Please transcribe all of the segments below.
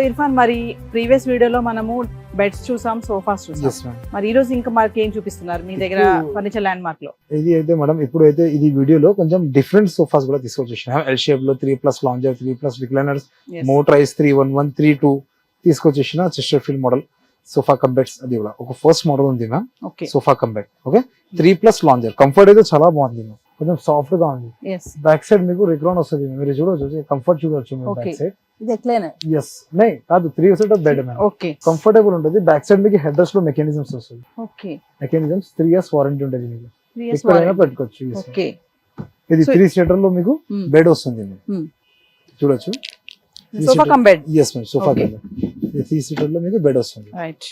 ఇర్ఫాన్, మరి ప్రీవియస్ వీడియోలో మనము బెడ్స్ చూసాం, సోఫాస్ చూసాం. మరి ఈ రోజు ఇంకా మనకి ఏం చూపిస్తున్నారు మీ దగ్గర ఫర్నిచర్ ల్యాండ్ మార్క్ లో? ఇది అయితే మేడం ఇప్పుడు అయితే ఇది వీడియోలో కొంచెం డిఫరెంట్ సోఫాస్ కూడా తీసుకొచ్చేసాం. ఎల్ షేప్ లో 3+ లాంజర్, 3+ రిక్లైనర్స్, మోటరైజ్ 311, 32 తీసుకొచ్చేసిన Chesterfield model sofa cum beds. అది కూడా ఒక ఫస్ట్ మోడల్ ఉంది ma'am, sofa cum bed. Okay, 3+ lounger. Comfort అయితే చాలా బాగుంది మ్యామ్, కొంచెం సాఫ్ట్ గా ఉంది. బ్యాక్ సైడ్ మీకు రిక్లైన్ వస్తుంది, మీరు చూడవచ్చు, కంఫర్ట్ చూడవచ్చు బ్యాక్ సైడ్. ఇది ఎక్లైనర్? yes నై కాదు, 3 set of bed ma'am. Okay, comfortable ఉంటుంది. బ్యాక్ సైడ్ మీకు హెడ్ రెస్ట్ లో మెకానిజమ్స్ వస్తుంది. ఓకే, మెకానిజమ్స్ 3 years వారంటీ ఉంటుంది మీకు, ఎక్కడైనా పెట్టుకోవచ్చు. ఓకే, ఇది 3 సీటర్ లో మీకు బెడ్ వస్తుంది, చూడొచ్చు. Sofa cum bed. yes ma'am, sofa cum bed. ఇది 3 సీటర్ లో మీకు బెడ్ వస్తుంది. Right,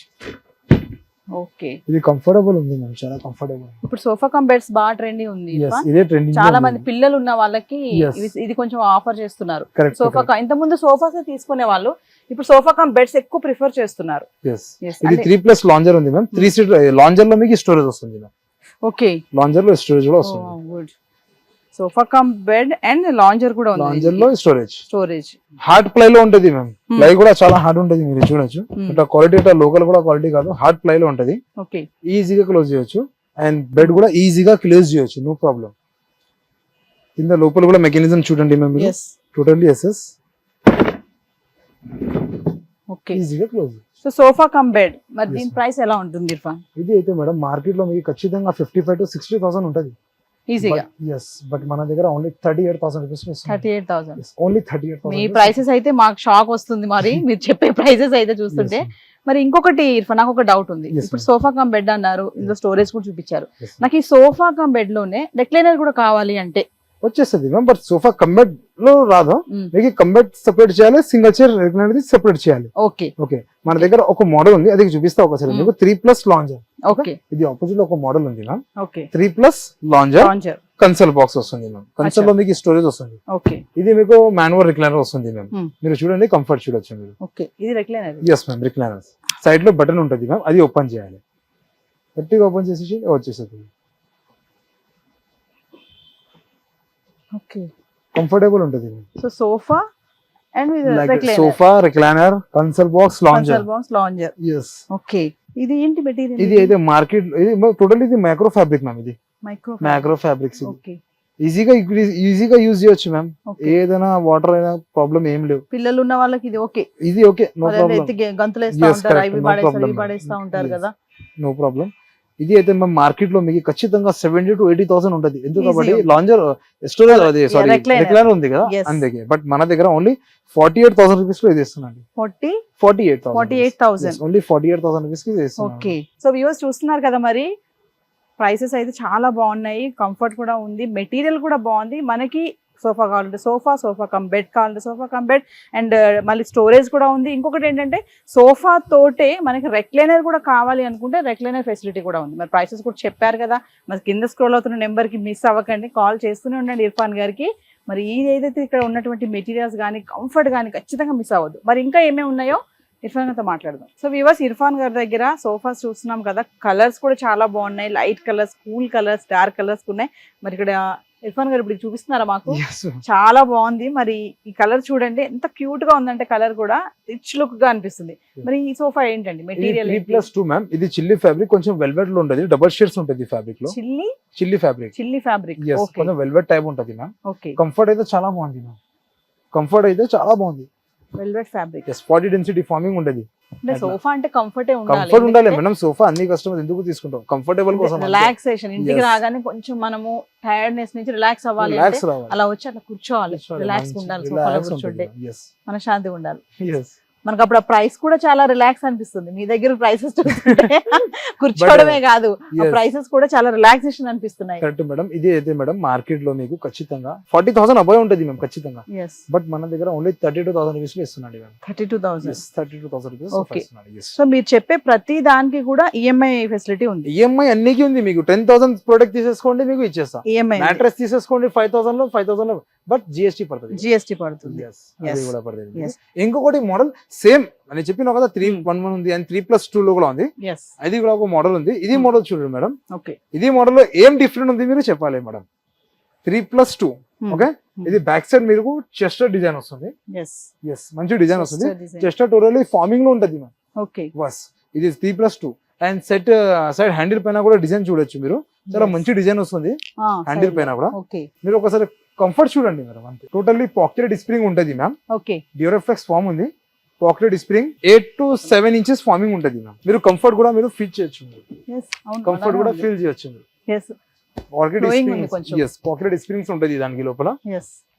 okay. ఇది కంఫర్టబుల్ ఉంది మ్యామ్, చాలా కంఫర్టబుల్. ఇప్పుడు సోఫా కమ్ బెడ్స్ బాగా ట్రెండీ ఉంది. ఇదే ట్రెండింగ్. చాలా మంది పిల్లలు ఉన్న వాళ్ళకి ఇది కొంచెం ఆఫర్ చేస్తున్నారు. సోఫా ఇంత ముందు సోఫాస్ తీసుకునే వాళ్ళు ఇప్పుడు సోఫా కమ్ బెడ్స్ ఎక్కువ ప్రిఫర్ చేస్తున్నారు. ఇది 3+ లాంజర్ ఉంది మ్యామ్. 3 సీటర్ లాంజర్ లో మీకు స్టోరేజ్ వస్తుంది మ్యామ్. ఓకే, లాంజర్ లో స్టోరేజ్ కూడా వస్తుంది. Good. Sofa cum bed and lounger కూడా ఉంది. లాంజర్ లో స్టోరేజ్ హార్డ్ ప్లై లో ఉంటది మ్యామ్. ప్లై కూడా చాలా హార్డ్ ఉంటది, మీరు చూడొచ్చు. ఇట్లా క్వాలిటీ, ఇట్లా లోకల్ కూడా క్వాలిటీ కాదు, హార్డ్ ప్లై లో ఉంటది. ఓకే, ఈజీగా క్లోజ్ చేయొచ్చు అండ్ బెడ్ కూడా ఈజీగా క్లోజ్ చేయొచ్చు, నో ప్రాబ్లం. కింద లోపల కూడా మెకానిజం చూడండి మ్యామ్, టోటల్లీ ఎస్ఎస్. ఓకే, ఈజీగా close. So sofa cum bed, మరి దీని ప్రైస్ ఎలా ఉంటుంది ఇర్ఫాన్? ఇది అయితే మేడం మార్కెట్ లో మీకు ఖచ్చితంగా 55,000 to 60,000 ఉంటది ఈజీగా. yes, బట్ మన దగ్గర ఓన్లీ 38,000 రూపీస్. 38,000 ఓన్లీ 38,000. మీ ప్రైసెస్ అయితే మాకు షాక్ వస్తుంది మరి మీరు చెప్పే ప్రైసెస్ అయితే చూస్తుంటే. మరి ఇంకొకటి ఇర్ఫాన్, నాకు ఒక డౌట్ ఉంది. ఇప్పుడు సోఫా కమ్ బెడ్ అన్నారు, ఇందులో స్టోరేజ్ కూడా చూపించారు. నాకు ఈ సోఫా కమ్ బెడ్ లోనే రెక్లైనర్ కూడా కావాలి అంటే వచ్చేస్తుంది మ్యామ్, బట్ సోఫా కంబెడ్ లో రాదు. మీకు కంబెడ్ సెపరేట్ చేయాలి, సింగిల్ చైర్ రెక్లైనర్ సెపరేట్ చేయాలి. ఓకే, మన దగ్గర ఒక మోడల్ ఉంది, అది చూపిస్తా ఒకసారి మీకు. 3+ లాంజర్. ఓకే, ఇది ఆపోజిట్ లో ఒక మోడల్ ఉంది మ్యామ్. 3+ లాంజర్, కన్సోల్ బాక్స్ వస్తుంది మ్యామ్. కన్సోల్ లో మీకు స్టోరేజ్ వస్తుంది. ఓకే, ఇది మీకు మాన్యువల్ రిక్లైనర్ వస్తుంది మ్యామ్. మీరు చూడండి, కంఫర్ట్ చూడొచ్చు మీరు. ఓకే, ఇది recliner. yes ma'am, recliner. Side లో బటన్ ఉంటుంది మ్యామ్, అది ఓపెన్ చేయాలి. గట్టిగా ఓపెన్ చేసి వచ్చేస్తుంది. ఓకే, కంఫర్టబుల్ ఉంటుంది. So sofa and sofa, recliner, console box, lounger. yes. Okay, ఇది ఏంటి మెటీరియల్? ఇది అయితే మార్కెట్, ఇది టోటల్ ఇది మైక్రో ఫ్యాబ్రిక్ మ్యామ్. ఇది మైక్రో ఫ్యాబ్రిక్స్. ఓకే, ఈజీగా యూజ్ చేయొచ్చు మ్యామ్. ఏదైనా వాటర్ అయినా ప్రాబ్లం ఏం లేవు. పిల్లలు ఉన్న వాళ్ళకి ఇది ఓకే, నో ప్రాబ్లం. గంతులు వేస్తా ఉంటారు, అవి పడేస్తా ఉంటారు కదా, నో ప్రాబ్లం. ఇది అయితే మేము మార్కెట్ లో మీకు ఖచ్చితంగా 70,000 to 80,000 ఉంటది. ఎందుకంటే లాంజర్ స్టోరేజ్ అది రిక్లైనర్ ఉంది కదా, అందుకే. బట్ మన దగ్గర ఓన్లీ 48,000 రూపీస్ లో ఇది ఇస్తున్నాండి. 48,000 ఓన్లీ 48,000 రూపీస్ కి ఇస్తున్నాం. ఓకే, సో వ్యూవర్స్ చూస్తున్నారు కదా, మరి ప్రైసెస్ అయితే చాలా బాగున్నాయి, కంఫర్ట్ కూడా ఉంది, మెటీరియల్ కూడా బాగుంది. మనకి సోఫా కావాలంటే సోఫా కమ్ బెడ్ కావాలంటే సోఫా కమ్ బెడ్, అండ్ మళ్ళీ స్టోరేజ్ కూడా ఉంది. ఇంకొకటి ఏంటంటే సోఫా తోటే మనకి రెక్లైనర్ కూడా కావాలి అనుకుంటే రెక్లైనర్ ఫెసిలిటీ కూడా ఉంది. మరి ప్రైసెస్ కూడా చెప్పారు కదా, మరి కింద స్క్రోల్ అవుతున్న నెంబర్కి మిస్ అవ్వకండి, కాల్ చేస్తూనే ఉండండి ఇర్ఫాన్ గారికి. మరి ఏదైతే ఇక్కడ ఉన్నటువంటి మెటీరియల్స్ కానీ కంఫర్ట్ కానీ ఖచ్చితంగా మిస్ అవ్వద్దు. మరి ఇంకా ఏమేమి ఉన్నాయో ఇర్ఫాన్ గారితో మాట్లాడదాం. సో వ్యూవర్స్, ఇర్ఫాన్ గారి దగ్గర సోఫాస్ చూస్తున్నాం కదా, కలర్స్ కూడా చాలా బాగున్నాయి. Light colours, cool colours, dark colours ఉన్నాయి. మరి ఇక్కడ ఇర్ఫాన్ గారు ఇప్పుడు చూపిస్తున్నారా మాకు? చాలా బాగుంది. మరి ఈ కలర్ చూడండి, ఎంత క్యూట్ గా ఉందంటే కలర్ కూడా రిచ్ లుక్ గా అనిపిస్తుంది. మరి ఈ సోఫా ఏంటండి మెటీరియల్? 3+2 మ్యామ్. ఇది చిల్లీ ఫ్యాబ్రిక్, కొంచెం వెల్వెట్ లో ఉంటుంది, డబుల్ షేడ్స్ ఉంటుంది ఫ్యాబ్రిక్ లో. చిల్లీ ఫ్యాబ్రిక్ కొంచెం వెల్వెట్ టైప్ ఉంటుంది మ్యామ్. ఓకే, కంఫర్ట్ అయితే చాలా బాగుంది ma'am. Velvet fabric, 40 density farming ఉండదు. సోఫా అంటే కంఫర్ట్ ఉండాలి మేడం. సోఫా అన్ని కస్టమర్స్ ఎందుకు తీసుకుంటాం? కంఫర్టబుల్ కోసం, రిలాక్సేషన్. ఇంటికి రాగానే కొంచెం మనము టైర్డ్నెస్ నుంచి రిలాక్స్ అవ్వాలి, అలా వచ్చి అట్లా కూర్చోవాలి, రిలాక్స్ ఉండాలి, సోఫాలో కూర్చోండి, మన శాంతి ఉండాలి. మనకు అప్పుడు ఆ ప్రైస్ కూడా చాలా రిలాక్స్ అనిపిస్తుంది. మీ దగ్గర ప్రైసెస్ చూస్తుంటే కూర్చోవడమే కాదు, ప్రైసెస్ కూడా చాలా రిలాక్సేషన్ అనిపిస్తున్నాయి. Correct madam. ఇది అయితే మేడం మార్కెట్ లో మీకు ఖచ్చితంగా 40,000 అబౌవ్ ఉంటుంది మేము ఖచ్చితంగా. బట్ మన దగ్గర ఓన్లీ 32,000 రూపీస్ లో ఇస్తున్నాడు. 32,000 రూపీస్. సో మీరు చెప్పే ప్రతి దానికి కూడా ఈఎంఐ ఫెసిలిటీ ఉంది. ఈఎంఐ అన్నికి ఉంది. మీకు 10,000 ప్రోడక్ట్ తీసేసుకోండి, మీకు ఇచ్చేస్తా. ఈఎంఐ మ్యాట్రెస్ తీసేసుకోండి 5,000 లో, బట్ జిఎస్టీ పడుతుంది. ఇంకొకటి మోడల్ సేమ్ అని చెప్పిన కదా, 311 ఉంది అండ్ 3+2 లో కూడా ఉంది. అది కూడా ఒక మోడల్ ఉంది. ఇది మోడల్ చూడండి మేడం. ఇది మోడల్ లో ఏం డిఫరెంట్ ఉంది మీరు చెప్పాలి మేడం. 3+2 ఓకే, ఇది బ్యాక్ సైడ్ మీకు చెస్టర్ డిజైన్ వస్తుంది. ఎస్, మంచి డిజైన్ వస్తుంది. చెస్టర్ టోటల్లీ ఫార్మింగ్ లో ఉంటుంది మ్యామ్. ఓకే, బస్ ఇది 3+2 అండ్ సెట్ సైడ్ హ్యాండిల్ పైన కూడా డిజైన్ చూడొచ్చు మీరు. చాలా మంచి డిజైన్ వస్తుంది హ్యాండిల్ పైన కూడా. మీరు ఒకసారి కంఫర్ట్ చూడండి మేడం. అంతే, టోటల్లీ పాకెటెడ్ స్ప్రింగ్ ఉంటుంది మ్యామ్. ఓకే, డ్యూరాఫ్లెక్స్ ఫామ్ ఉంది, pocketed spring 8 to 7 inches farming ఉంటుంది మ్యామ్. మీరు కంఫర్ట్ కూడా మీరు ఫీల్ చేయొచ్చు, కంఫర్ట్ కూడా ఫీల్ చేయొచ్చు. పాకెటెడ్ స్ప్రింగ్స్ ఉంటుంది దానికి లోపల.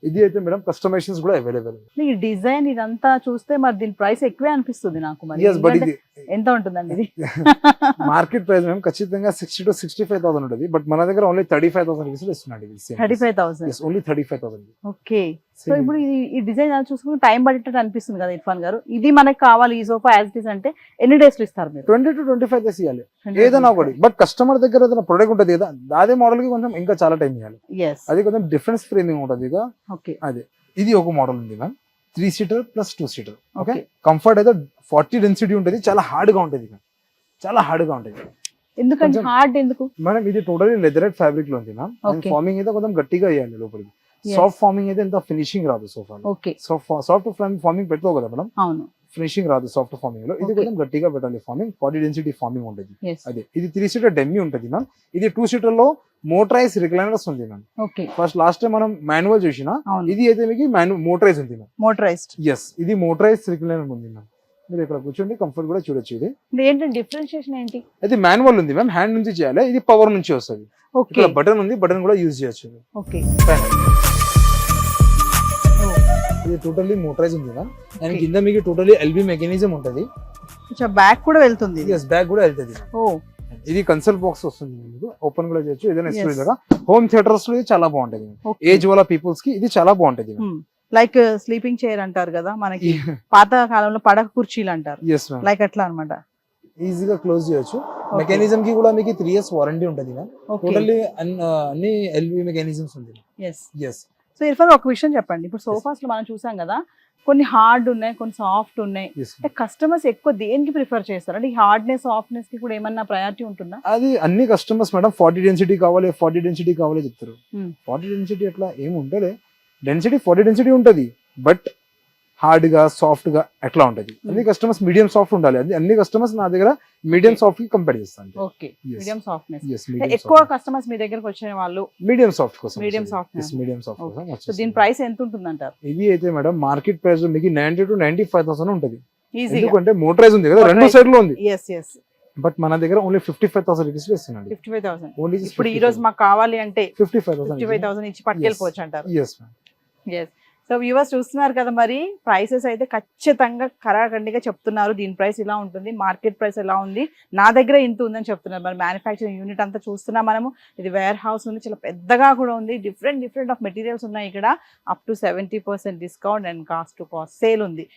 ఇది అయితే మేడం కస్టమైజేషన్స్ కూడా అవైలబుల్. ఈ డిజైన్ ఇదంతా చూస్తే మరి దీని ప్రైస్ ఎక్కువే అనిపిస్తుంది నాకు. మరి ఎంత ఉంటుందండి ఇది? మార్కెట్ ప్రైస్ మేము ఖచ్చితంగా 60 to 65,000 ఉంటుంది. బట్ మన దగ్గర ఓన్లీ 35,000 రూపీస్ ఇస్తున్నాడు. 35,000 ఓన్లీ 35,000. ఓకే, సో ఇప్పుడు ఈ డిజైన్ చూసుకుని టైం పడేటట్టు అనిపిస్తుంది కదా ఇర్ఫాన్ గారు. ఇది మనకి కావాలి ఈ సోఫా యాజ్ ఇట్ ఇస్ అంటే ఎన్ని డేస్ లో ఇస్తారు మీరు? 20 to 25 days ఇవ్వాలి ఏదైనా ఒకటి. బట్ కస్టమర్ దగ్గర ఏదైనా ప్రొడక్ట్ ఉంటుంది కదా, అదే మోడల్ కి కొంచెం ఇంకా చాలా టైం ఇవ్వాలి. అది కొంచెం డిఫరెన్స్ ఫ్రేమింగ్ ఉంటుంది ఇక. అదే ఇది ఒక మోడల్ ఉంది ma'am, 3 seater plus 2 seater. Okay, comfort అయితే 40 డెన్సిటీ ఉంటుంది. చాలా హార్డ్ గా ఉంటుంది, చాలా హార్డ్ గా ఉంటుంది. ఎందుకంటే హార్డ్ ఎందుకు మేడం? ఇది టోటలీ లెదరెట్ ఫ్యాబ్రిక్ లో ఉంది మ్యామ్. ఫార్మింగ్ అయితే కొంచెం గట్టిగా వేయాలి లోపలికి. సాఫ్ట్ ఫార్మింగ్ అయితే ఎంత ఫినిషింగ్ రాదు సోఫా. సాఫ్ట్ ఫార్మింగ్ పెట్టుకో కదా మేడం, ఫినిషింగ్ రాదు సాఫ్ట్ ఫార్మింగ్ లో. ఇది కొంచెం గట్టిగా పెట్టాలి ఫార్మింగ్. 40 డెన్సిటీ ఫార్మింగ్ ఉంటుంది. అదే ఇది 3 seater డెమ్మీ ఉంటుంది మ్యామ్. ఇది 2 seater లో మోటరైజ్ రిక్లైనర్స్ ఉంది మ్యామ్. ఫస్ట్ లాస్ట్ టైం మనం మాన్యువల్ చూసిన, ఇది అయితే మీకు మోటరైజ్ ఉంది మ్యామ్. మోటరైజ్డ్. ఎస్, ఇది మోటరైజ్ రిక్లైనర్ ఉంది మ్యామ్. మీరు ఇక్కడ కూర్చోండి, కంఫర్ట్ కూడా చూడొచ్చు. ఇది ఏంటి డిఫరెన్షియేషన్ ఏంటి? అయితే మాన్యువల్ ఉంది మ్యామ్, హ్యాండ్ నుంచి చేయాలి. ఇది పవర్ నుంచి వస్తుంది. ఇక్కడ బటన్ ఉంది, బటన్ కూడా యూజ్ చేయొచ్చు. ఓకే, ఇది టోటల్లీ మోటరైజ్ ఉంది మ్యామ్. అండ్ కింద మీకు టోటల్లీ ఎల్బీ మెకానిజం ఉంటుంది. బ్యాక్ కూడా వెళ్తుంది. ఎస్, బ్యాక్ కూడా వెళ్తుంది. ఇది కన్సోల్ బాక్స్ వస్తుంది, మీకు ఓపెన్ కూడా చేయొచ్చు. ఏదైనా హోమ్ థియేటర్స్ లో చాలా బాగుంటది. ఏజ్ వాళ్ళ పీపుల్స్ కి ఇది చాలా బాగుంటది. లైక్ స్లీపింగ్ చైర్ అంటారు కదా మనకి, పాత కాలంలో పడక కుర్చీలు అంటారు, లైక్ అట్లా అన్నమాట. ఈజీగా క్లోజ్ చేయొచ్చు. మెకానిజం కి కూడా మీకు 3 years వారంటీ ఉంటుంది. టోటల్లీ అన్ని ఎల్బీ మెకానిజమ్స్ ఉంది. ఎస్. సో ఇర్ఫాన్ ఒక విషయం చెప్పండి, ఇప్పుడు సోఫాస్ లో మనం చూసాం కదా, కొన్ని హార్డ్ ఉన్నాయి, కొన్ని సాఫ్ట్ ఉన్నాయి. అంటే కస్టమర్స్ ఎక్కువ దేనికి ప్రిఫర్ చేస్తారు? అంటే ఈ హార్డ్నెస్ సాఫ్ట్నెస్ కి కూడా ఏమన్నా ప్రయారిటీ ఉంటుందా? అది అన్ని కస్టమర్స్ మేడం 40 డెన్సిటీ కావాలి, 40 డెన్సిటీ కావాలి చెప్తారు. 40 డెన్సిటీ అట్లా ఏమి ఉంటుంది, డెన్సిటీ 40 డెన్సిటీ ఉంటుంది. బట్ హార్డ్ గా సాఫ్ట్ గా ఎట్లా ఉంటది. అన్ని కస్టమర్స్ మీడియం సాఫ్ట్ ఉండాలి. అది అన్ని కస్టమర్స్ నా దగ్గర మీడియం సాఫ్ట్ కి కంపేర్ చేస్తాను. Okay, medium softness. ఎక్కువ కస్టమర్స్ మీ దగ్గరికి వచ్చిన వాళ్ళు మీడియం సాఫ్ట్ కోసం, మీడియం సాఫ్ట్నెస్ కోసం. సో దీని ప్రైస్ ఎంత ఉంటుంది అంటారు? ఇది అయితే మేడం మార్కెట్ ప్రైస్ మీకు 90 to 95,000 ఉంటుంది. ఎందుకంటే మోటరైజ్ ఉంది కదా, రెండు సైడ్ లో ఉంది. బట్ మన దగ్గర ఓన్లీ 55,000 రూపీస్ ఇస్తున్నాడు. 55,000 ఇప్పుడు ఈ రోజు మాకు కావాలి అంటే 55,000 ఇచ్చి పట్టుకెళ్ళిపోవచ్చు అంటారు. ఎస్. సో వ్యూవర్స్ చూస్తున్నారు కదా, మరి ప్రైసెస్ అయితే ఖచ్చితంగా కరాఖండిగా చెప్తున్నారు. దీని ప్రైస్ ఇలా ఉంటుంది, మార్కెట్ ప్రైస్ ఎలా ఉంది, నా దగ్గర ఇంత ఉందని చెప్తున్నారు. మరి మ్యానుఫ్యాక్చరింగ్ యూనిట్ అంతా చూస్తున్నాం మనము. ఇది వేర్ హౌస్ ఉంది, చాలా పెద్దగా కూడా ఉంది. డిఫరెంట్ ఆఫ్ మెటీరియల్స్ ఉన్నాయి ఇక్కడ. Up to 70% discount and cost to cost sale ఉంది.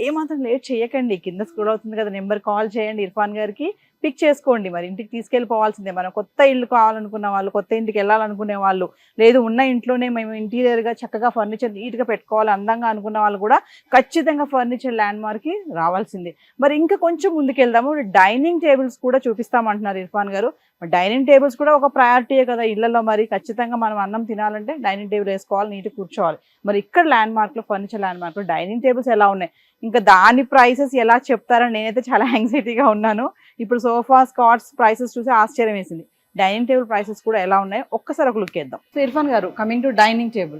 ఏమాత్రం లేట్ చేయకండి, కింద స్క్రోల్ అవుతుంది కదా నెంబర్, కాల్ చేయండి ఇర్ఫాన్ గారికి, పిక్ చేసుకోండి. మరి ఇంటికి తీసుకెళ్ళిపోవాల్సిందే. మనం కొత్త ఇల్లు కావాలనుకున్న వాళ్ళు, కొత్త ఇంటికి వెళ్ళాలనుకునే వాళ్ళు, లేదు ఉన్న ఇంట్లోనే మేము ఇంటీరియర్గా చక్కగా ఫర్నిచర్ నీట్గా పెట్టుకోవాలి అందంగా అనుకున్న వాళ్ళు కూడా ఖచ్చితంగా ఫర్నిచర్ ల్యాండ్ మార్క్కి రావాల్సిందే. మరి ఇంకా కొంచెం ముందుకెళ్దాము, డైనింగ్ టేబుల్స్ కూడా చూపిస్తామంటున్నారు ఇర్ఫాన్ గారు. డైనింగ్ టేబుల్స్ కూడా ఒక ప్రయారిటీయే కదా ఇళ్లలో. మరి ఖచ్చితంగా మనం అన్నం తినాలంటే డైనింగ్ టేబుల్ వేసుకోవాలి, నీట్గా కూర్చోవాలి. మరి ఇక్కడ ల్యాండ్ మార్క్లో, ఫర్నిచర్ ల్యాండ్ మార్క్లో డైనింగ్ టేబుల్స్ ఎలా ఉన్నాయి, ఇంకా దాని ప్రైసెస్ ఎలా చెప్తారని నేనైతే చాలా యాంగ్జైటీగా ఉన్నాను. ఇప్పుడు సోఫాస్, కాట్స్ ప్రైసెస్ చూసి ఆశ్చర్యం వేసింది. డైనింగ్ టేబుల్ ప్రైసెస్ కూడా ఎలా ఉన్నాయో ఒక్కసారి ఒక లుక్ వేద్దాం. సో ఇర్ఫాన్ గారు, కమింగ్ టు డైనింగ్ టేబుల్,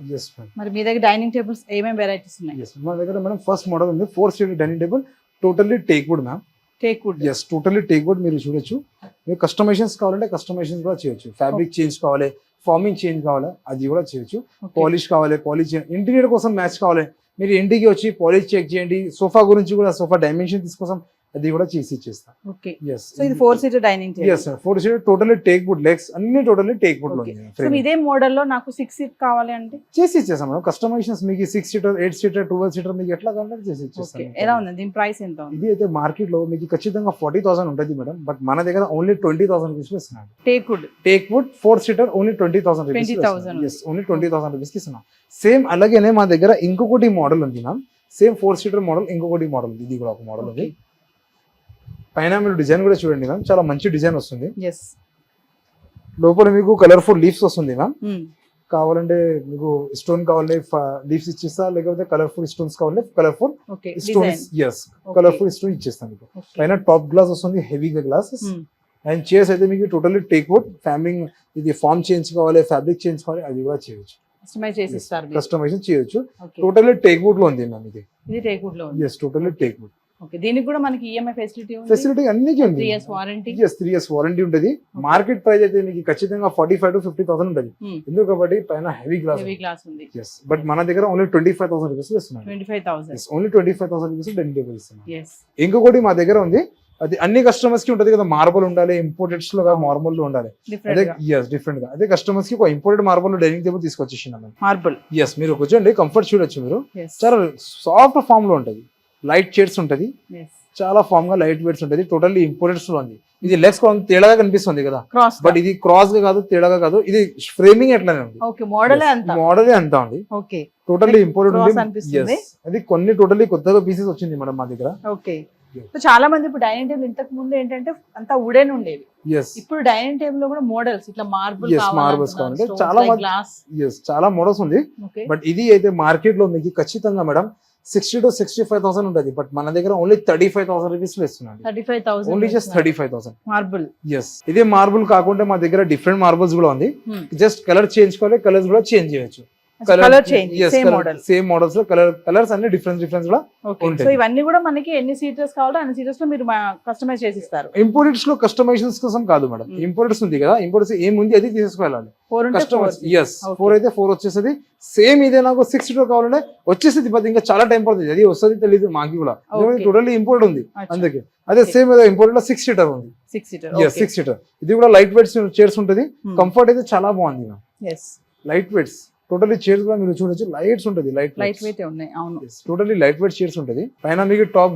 మరి మీ దగ్గర డైనింగ్ టేబుల్స్ ఏమేమి వెరైటీస్ ఉన్నాయి? మా దగ్గర మేడం ఫస్ట్ మోడల్ ఉంది 4 seater dining table, totally teak wood ma'am. Teak wood. Yes, totally teak wood. మీరు చూడొచ్చు. మీరు కస్టమైజేషన్స్ కావాలంటే కస్టమైజేషన్ కూడా చేయొచ్చు. ఫ్యాబ్రిక్ చేంజ్ కావాలి, ఫార్మింగ్ చేంజ్ కావాలి, అది కూడా చేయొచ్చు. పాలిష్ కావాలి, పాలిష్ ఇంటీరియర్ కోసం మ్యాచ్ కావాలి, మీరు ఇంటికి వచ్చి పాలిష్ చెక్ చేయండి. సోఫా గురించి కూడా, సోఫా డైమెన్షన్ తీసుకోసం అది కూడా చేసి ఇచ్చేస్తాం. ఓకే. సో ఇది 4 seater dining table. yes sir, 4 seater totally teak would, legs అన్ని టోటల్లీ టేక్ వుడ్ లో ఉంది. సో ఇదే మోడల్ లో నాకు 6 seat కావాలి అంటే చేసి ఇచ్చేస్తాం మనం. కస్టమైజేషన్స్ మీకు 6 seater, 8 seater, 12 seater మీకు ఎట్లా కావాలంటే చేసి ఇచ్చేస్తాం. ఎలా ఉంది దీని ప్రైస్ ఎంత ఉంది? ఇది అయితే మార్కెట్ లో మీకు ఖచ్చితంగా 40,000 ఉంటుంది మేడం. బట్ మన దగ్గర ఓన్లీ 20,000 రూపీస్ ఇస్తున్నాం. Teak wood 4 seater only 20,000 rupees. yes, only 20,000 rupees కి ఇస్తున్నాం. సేమ్ అలాగేనే మా దగ్గర ఇంకొకటి మోడల్ ఉంది మ్యామ్. సేమ్ 4 seater మోడల్, ఇంకొకటి మోడల్, ఇది కూడా ఒక మోడల్ ఉంది. పైన మీరు డిజైన్ కూడా చూడండి మ్యామ్, చాలా మంచి డిజైన్ వస్తుంది. లోపల మీకు కలర్ఫుల్ లీవ్స్ వస్తుంది మ్యామ్. కావాలంటే మీకు స్టోన్ కావాలి లీవ్స్ ఇచ్చేస్తా, లేకపోతే కలర్ఫుల్ స్టోన్స్ కావాలి colourful okay stones, yes colourful stone ఇచ్చేస్తాను మీకు. పైన టాప్ గ్లాస్ వస్తుంది, హెవీగా గ్లాసెస్. అండ్ చైర్స్ అయితే మీకు టోటల్లీ టేక్ వుడ్, ఫ్యామింగ్ ఇది ఫామ్ చేంజ్ కావాలి, ఫ్యాబ్రిక్ చేంజ్ కావాలి, అది కూడా చేయొచ్చు, కస్టమైజ్ చేసి ఇస్తారు మీరు. కస్టమైజేషన్ చేయొచ్చు. టోటల్లీ టేక్ వుడ్ లో ఉంది మ్యామ్ ఇది. ఇది టేక్వుడ్ లో ఉంది. Yes totally teak wood. Okay, దీనికి కూడా మనకి ఈఎంఐ ఫెసిలిటీ ఉంది. ఫెసిలిటీ అన్నికి ఉంది. 3 years warranty. Yes 3 years warranty ఉంటుంది. మార్కెట్ ప్రైస్ అయితే మీకు ఖచ్చితంగా 45,000 to 50,000 ఉంటుంది. ఎందుకు కాబట్టి పైన హెవీ గ్లాస్. హెవీ గ్లాస్ ఉంది. ఎస్ బట్ మన దగ్గర ఓన్లీ 25,000 రూపీస్ ఇస్తున్నాం. 25,000. ఓన్లీ 25,000 రూపీస్ డైనింగ్ టేబుల్ ఇస్తున్నాం. ఎస్. ఇంకొకటి మా దగ్గర ఉంది, అది అన్ని కస్టమర్స్ కి ఉంటుంది కదా, మార్బల్ ఉండాలి, ఇంపోర్టెడ్స్ లో నార్మల్ లో ఉండాలి. అదే డిఫరెంట్ గా అదే కస్టమర్స్ కి ఒక ఇంపోర్టెడ్ మార్బల్ డైనింగ్ టేబుల్ తీసుకొచ్చేసినాం. మార్బుల్. ఎస్ మీరు కూర్చోండి, కంఫర్ట్ చూడొచ్చు మీరు. చాలా సాఫ్ట్ ఫామ్ లో ఉంటది, లైట్ షేడ్స్ ఉంటది, చాలా ఫామ్ గా లైట్ వెయిట్స్ ఉంటది, టోటల్లీ ఇంపోర్టెడ్స్ లో ఉంది. ఇది లెగ్స్ తేడాగా కనిపిస్తుంది కదా, క్రాస్ బట్ ఇది క్రాస్ గా కాదు, తేడాగా కాదు, ఇది ఫ్రేమింగ్ ఎట్లానే ఉంది. ఓకే, మోడల్ అంతా మోడలే అంతా ఉంది. ఓకే, టోటల్లీ ఇంపోర్టెడ్ ఉంది. అనిపిస్తుంది. అది కొన్ని టోటల్లీ కొత్తగా పీసెస్ వచ్చింది మేడం మా దగ్గర. ఓకే, సో చాలా మంది ఇప్పుడు డైనింగ్ టేబుల్ ఇంతకు ముందు ఏంటంటే అంతా వుడెన్ ఉండేవి. ఎస్ ఇప్పుడు డైనింగ్ టేబుల్ లో కూడా మోడల్స్ ఇట్లా మార్బుల్ మార్బల్స్ కావాలంటే చాలా గ్లాస్. ఎస్ చాలా మోడల్స్ ఉంది. ఓకే, బట్ ఇది అయితే మార్కెట్ లో మీకు ఖచ్చితంగా మేడం 60,000 to 65,000 ఉంటుంది. బట్ మన దగ్గర ఓన్లీ 35,000 రూపీస్ లో ఇస్తున్నాను. 35,000 ఓన్లీ జస్ట్ 35,000 మార్బుల్. ఎస్ ఇదే మార్బుల్ కాకుండా మా దగ్గర డిఫరెంట్ మార్బుల్స్ కూడా ఉంది. జస్ట్ కలర్ చేంజ్ కావాలి, కలర్స్ కూడా చేంజ్ చేయొచ్చు. Colour change, same model, same models లో కలర్స్ అన్ని డిఫరెన్స్ కూడా ఉంటాయి. సో ఇవన్నీ కూడా మనకి ఎన్ని సీటర్స్ కావాలో అన్ని సీటర్స్ లో మీరు కస్టమైజ్ చేసి ఇస్తారు. ఇంపోర్టెడ్స్ లో కస్టమైజేషన్స్ కోసం కాదు మేడం, ఇంపోర్టెడ్స్ ఉంది కదా, ఇంపోర్టెడ్స్ ఏముంది అది తీసుకోవాలి. 4 కస్టమర్స్ ఎస్ 4 అయితే 4 వచ్చేస్తుంది. సేమ్ ఇదే నాకు 6 సీటర్ కావాలంటే వచ్చేసింది, బట్ ఇంకా చాలా టైం పడుతుంది, అది వస్తుంది తెలియదు మాకి కూడా. టోటల్లీ ఇంపోర్ట్ ఉంది అందుకే. అదే సేమ్ ఏదో ఇంపోర్ట్ లో 6 సీటర్ ఉంది. 6 సీటర్. Yes 6 seater. ఇది కూడా లైట్ వెయిట్స్ చైర్స్ ఉంటుంది. కంఫర్ట్ అయితే చాలా బాగుంది ma'am. Light weights totally chairs కూడా మీరు చూడొచ్చు, లైట్స్ ఉంటుంది, లైట్ వెయిట్ ఉన్నాయి. అవును, టోటలీ లైట్ వెయిట్ చైర్స్ ఉంటుంది. పైన మీకు టాప్